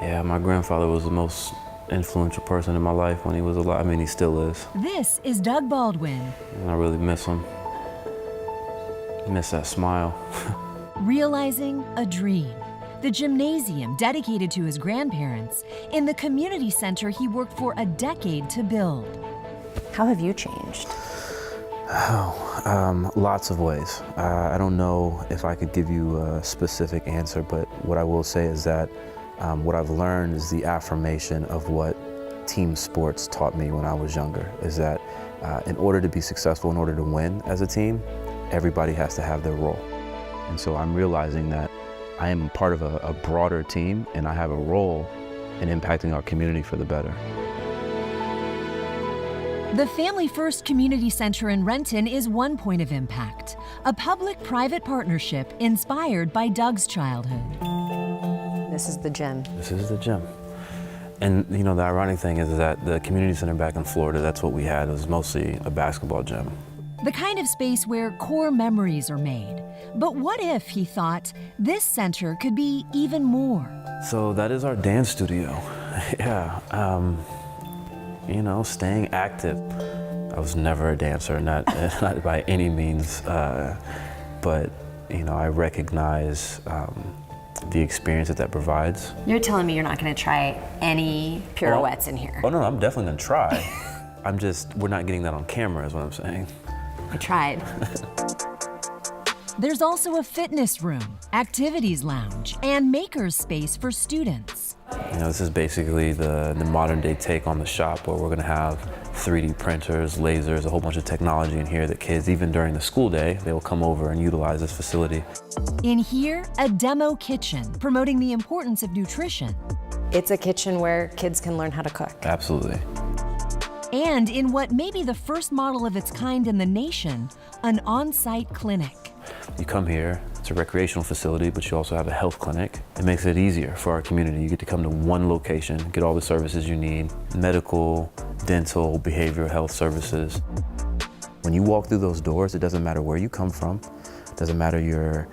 Yeah, my grandfather was the most influential person in my life when he was alive. I mean, he still is. This is Doug Baldwin. And I really miss him. Miss that smile. Realizing a dream. The gymnasium dedicated to his grandparents in the community center he worked for a decade to build. How have you changed? Lots of ways. I don't know if I could give you a specific answer, but what I will say is that what I've learned is the affirmation of what team sports taught me when I was younger, is that in order to be successful, in order to win as a team, everybody has to have their role. And so I'm realizing that I am part of a broader team, and I have a role in impacting our community for the better. The Family First Community Center in Renton is one point of impact, a public-private partnership inspired by Doug's childhood. This is the gym. This is the gym. And you know, the ironic thing is that the community center back in Florida, that's what we had. It was mostly a basketball gym. The kind of space where core memories are made. But what if, he thought, this center could be even more? So that is our dance studio. Yeah. You know, staying active. I was never a dancer, not by any means, but you know, I recognize the experience that provides. You're telling me you're not going to try any pirouettes in here? Oh no, I'm definitely going to try. we're not getting that on camera is what I'm saying. I tried. There's also a fitness room, activities lounge, and maker's space for students. You know, this is basically the modern day take on the shop, where we're going to have 3D printers, lasers, a whole bunch of technology in here that kids, even during the school day, they will come over and utilize this facility. In here, a demo kitchen promoting the importance of nutrition. It's a kitchen where kids can learn how to cook. Absolutely. And in what may be the first model of its kind in the nation, an on-site clinic. You come here, it's a recreational facility, but you also have a health clinic. It makes it easier for our community. You get to come to one location, get all the services you need, medical, dental, behavioral health services. When you walk through those doors, it doesn't matter where you come from, it doesn't matter your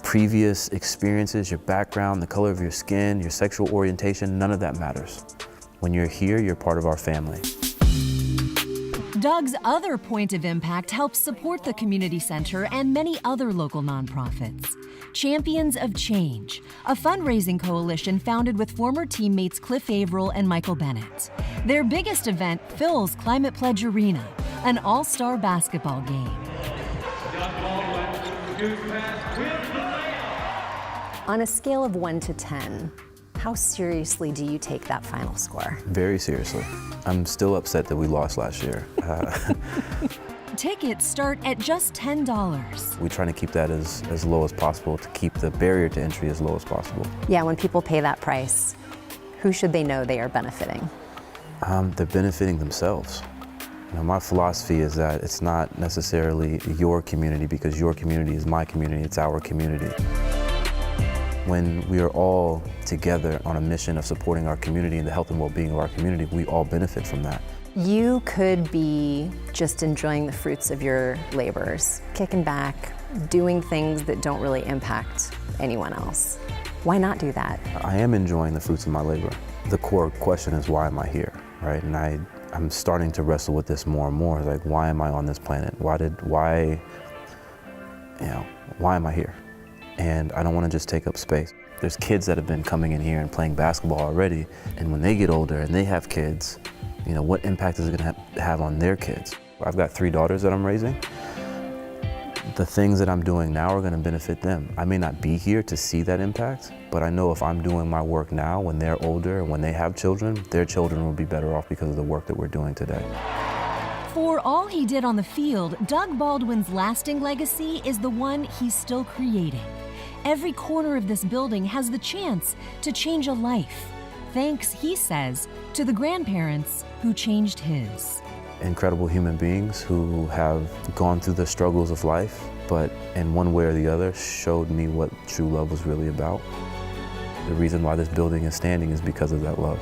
previous experiences, your background, the color of your skin, your sexual orientation, none of that matters. When you're here, you're part of our family. Doug's other point of impact helps support the community center and many other local nonprofits. Champions of Change, a fundraising coalition founded with former teammates Cliff Averill and Michael Bennett. Their biggest event, Phil's Climate Pledge Arena, an all-star basketball game. On a scale of 1 to 10, how seriously do you take that final score? Very seriously. I'm still upset that we lost last year. Tickets start at just $10. We're trying to keep that as low as possible, to keep the barrier to entry as low as possible. Yeah, when people pay that price, who should they know they are benefiting? They're benefiting themselves. You know, my philosophy is that it's not necessarily your community, because your community is my community, it's our community. When we are all together on a mission of supporting our community and the health and well-being of our community, we all benefit from that. You could be just enjoying the fruits of your labors, kicking back, doing things that don't really impact anyone else. Why not do that? I am enjoying the fruits of my labor. The core question is, why am I here, right? And I'm starting to wrestle with this more and more. Like, why am I on this planet? Why am I here? And I don't want to just take up space. There's kids that have been coming in here and playing basketball already, and when they get older and they have kids, you know, what impact is it going to have on their kids? I've got 3 daughters that I'm raising. The things that I'm doing now are going to benefit them. I may not be here to see that impact, but I know if I'm doing my work now, when they're older and when they have children, their children will be better off because of the work that we're doing today. For all he did on the field, Doug Baldwin's lasting legacy is the one he's still creating. Every corner of this building has the chance to change a life. Thanks, he says, to the grandparents who changed his. Incredible human beings who have gone through the struggles of life, but in one way or the other showed me what true love was really about. The reason why this building is standing is because of that love.